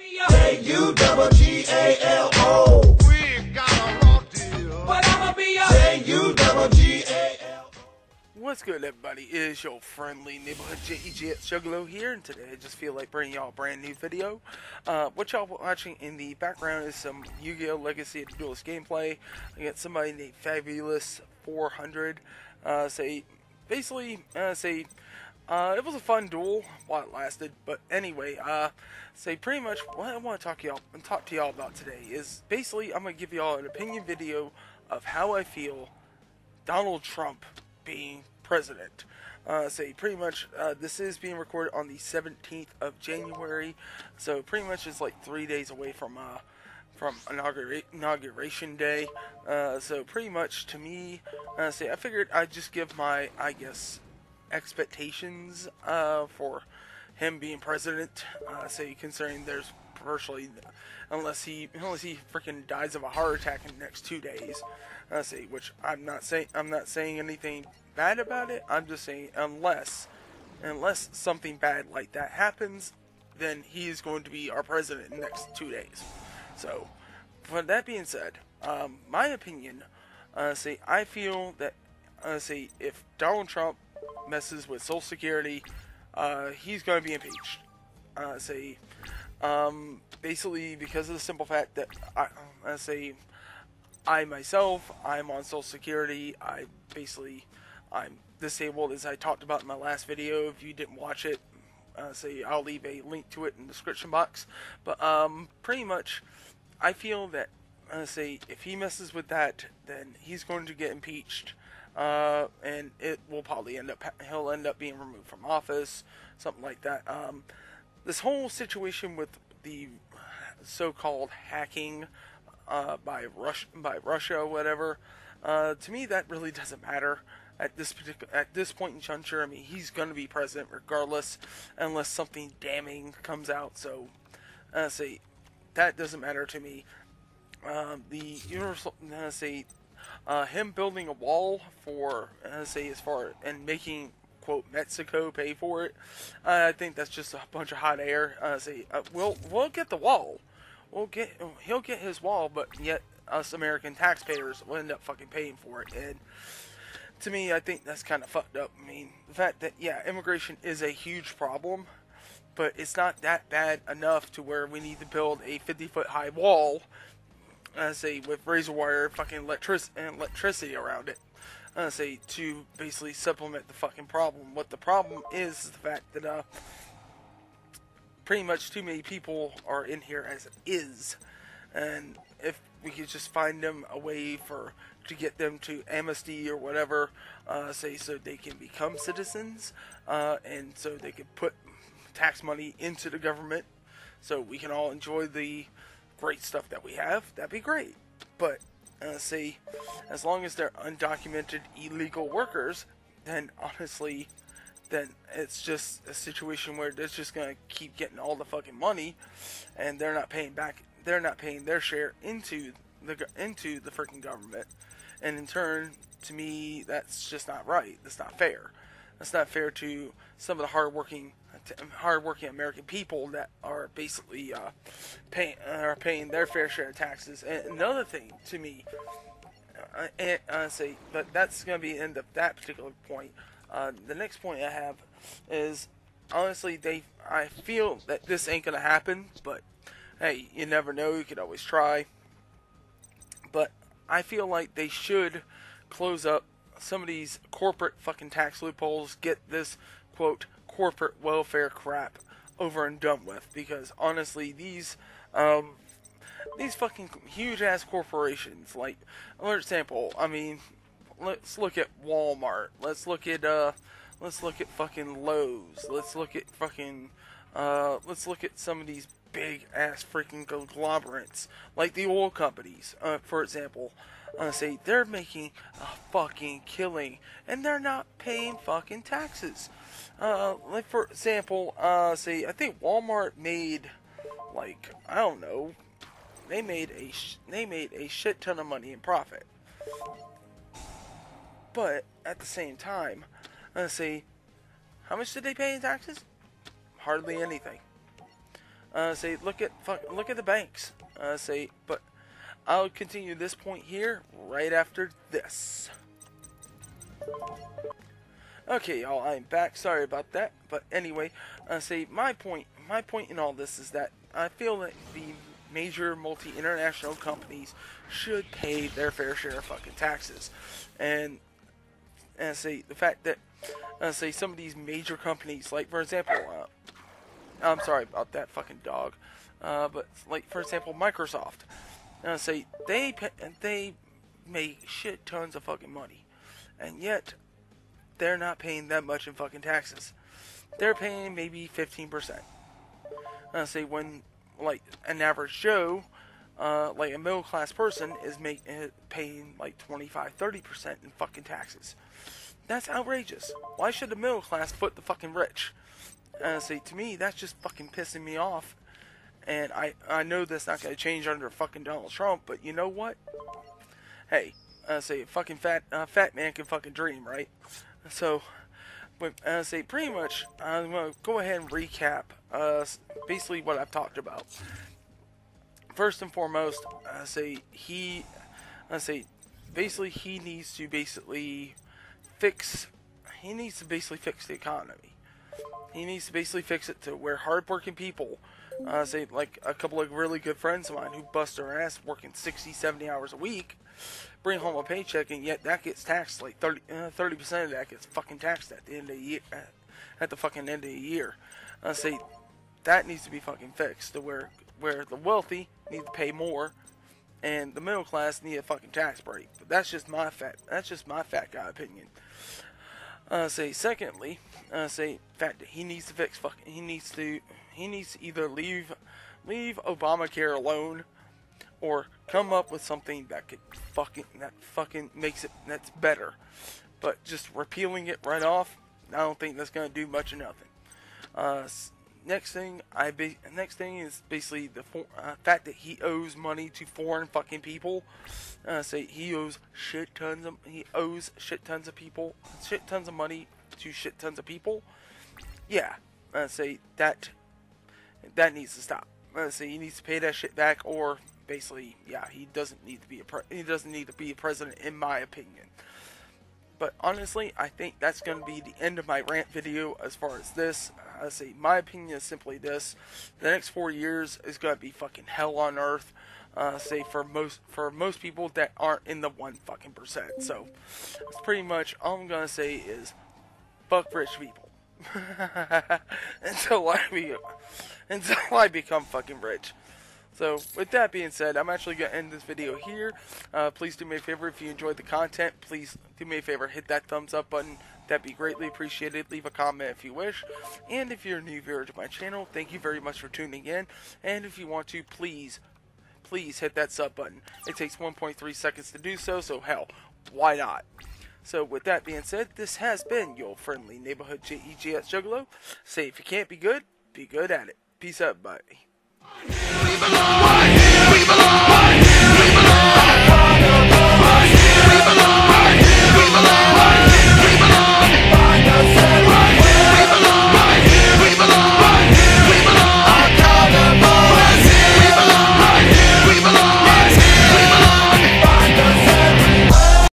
Juggalo. We got a raw deal. But I'ma be a Juggalo. What's good, everybody? It is your friendly neighborhood JEGxJuggalo here, and today I just feel like bringing y'all a brand new video. What y'all watching in the background is some Yu-Gi-Oh! Legacy of Duelist gameplay against somebody named Fabulous 400. It was a fun duel while it lasted, but anyway, pretty much what I want to talk to y'all about today is basically I'm gonna give y'all an opinion video of how I feel Donald Trump being president. Pretty much this is being recorded on the 17th of January, so pretty much it's like 3 days away from inauguration day. So pretty much to me, I figured I'd just give my, I guess, expectations for him being president. Considering there's virtually, unless he freaking dies of a heart attack in the next 2 days. Which I'm not saying anything bad about it. I'm just saying unless something bad like that happens, then he's going to be our president in the next 2 days. So, with that being said, my opinion, I feel that, if Donald Trump messes with Social Security, he's going to be impeached. Basically because of the simple fact that I myself, I'm on Social Security. I'm disabled, as I talked about in my last video. If you didn't watch it, I'll leave a link to it in the description box. But pretty much, I feel that if he messes with that, then he's going to get impeached, and it will probably he'll end up being removed from office, something like that. This whole situation with the so-called hacking by Russia or whatever, to me that really doesn't matter at this point in juncture. I mean, he's going to be president regardless, unless something damning comes out. So, that doesn't matter to me. The universal, him building a wall for, and making, quote, Mexico pay for it, I think that's just a bunch of hot air. We'll get the wall. He'll get his wall, but yet us American taxpayers will end up fucking paying for it. And to me, I think that's kind of fucked up. I mean, the fact that, yeah, immigration is a huge problem, but it's not that bad enough to where we need to build a 50-foot high wall, with razor wire fucking electricity around it, to basically supplement the fucking problem. What the problem is the fact that, pretty much too many people are in here as it is, and if we could just find them a way to get them to amnesty or whatever, so they can become citizens, and so they can put tax money into the government, so we can all enjoy the great stuff that we have, that'd be great. But as long as they're undocumented illegal workers, then honestly, then it's just a situation where they're just gonna keep getting all the fucking money, and they're not paying their share into the freaking government. And in turn, to me, that's just not right. That's not fair. That's not fair to some of the hardworking American people that are basically paying their fair share of taxes. And another thing to me, but that's gonna be the end of that particular point. The next point I have is, honestly, I feel that this ain't gonna happen, but hey, you never know, you could always try. But I feel like they should close up some of these corporate fucking tax loopholes, get this, quote, corporate welfare crap over and done with, because honestly, these fucking huge ass corporations, like, for example, I mean, let's look at Walmart. Let's look at fucking Lowe's. Let's look at fucking let's look at some of these big ass freaking conglomerates, like the oil companies, for example. They're making a fucking killing, and they're not paying fucking taxes. Like for example, I think Walmart made, like, I don't know, they made a shit ton of money in profit. But at the same time, how much did they pay in taxes? Hardly anything. Say look at the banks. Say, but I'll continue this point here right after this. Okay, y'all, I'm back. Sorry about that. But anyway, say my point in all this is that I feel that the major multi-international companies should pay their fair share of fucking taxes, and say the fact that say some of these major companies, like for example, I'm sorry about that fucking dog, but like for example, Microsoft, say they make shit tons of fucking money, and yet they're not paying that much in fucking taxes. They're paying maybe 15%. Say when like an average Joe, like a middle class person, is paying like 25-30% in fucking taxes. That's outrageous. Why should the middle class foot the fucking rich? Say to me, that's just fucking pissing me off. And I know that's not gonna change under fucking Donald Trump, but you know what? Hey, say a fucking fat man can fucking dream, right? So, say pretty much, I'm gonna go ahead and recap basically what I've talked about. First and foremost, say he needs to basically fix the economy. He needs to basically fix it to where hardworking people, say like a couple of really good friends of mine who bust their ass working 60-70 hours a week, bring home a paycheck, and yet that gets taxed like 30% of that gets fucking taxed at the end of the year. At the fucking end of the year, say that needs to be fucking fixed to where the wealthy need to pay more, and the middle class need a fucking tax break. But that's just my fat guy opinion. Say secondly, say fact that he needs to fix he needs to either leave Obamacare alone, or come up with something that makes it that's better. But just repealing it right off, I don't think that's gonna do much of nothing. Next thing is basically the fact that he owes money to foreign fucking people. Say he owes shit tons of money to shit tons of people. Yeah, say that needs to stop. Say he needs to pay that shit back, or basically, yeah, he doesn't need to be a president, in my opinion. But honestly, I think that's going to be the end of my rant video as far as this. I say my opinion is simply this: the next 4 years is going to be fucking hell on earth. Say for most people that aren't in the 1% fucking. So that's pretty much all I'm gonna say is fuck rich people until I become fucking rich. So, with that being said, I'm actually going to end this video here. Please do me a favor, if you enjoyed the content, please do me a favor, hit that thumbs up button. That'd be greatly appreciated. Leave a comment if you wish. And if you're a new viewer to my channel, thank you very much for tuning in. And if you want to, please hit that sub button. It takes 1.3 seconds to do so, so hell, why not? So, with that being said, this has been your friendly neighborhood JEGxJuggalo. Say, if you can't be good at it. Peace out, buddy. We belong.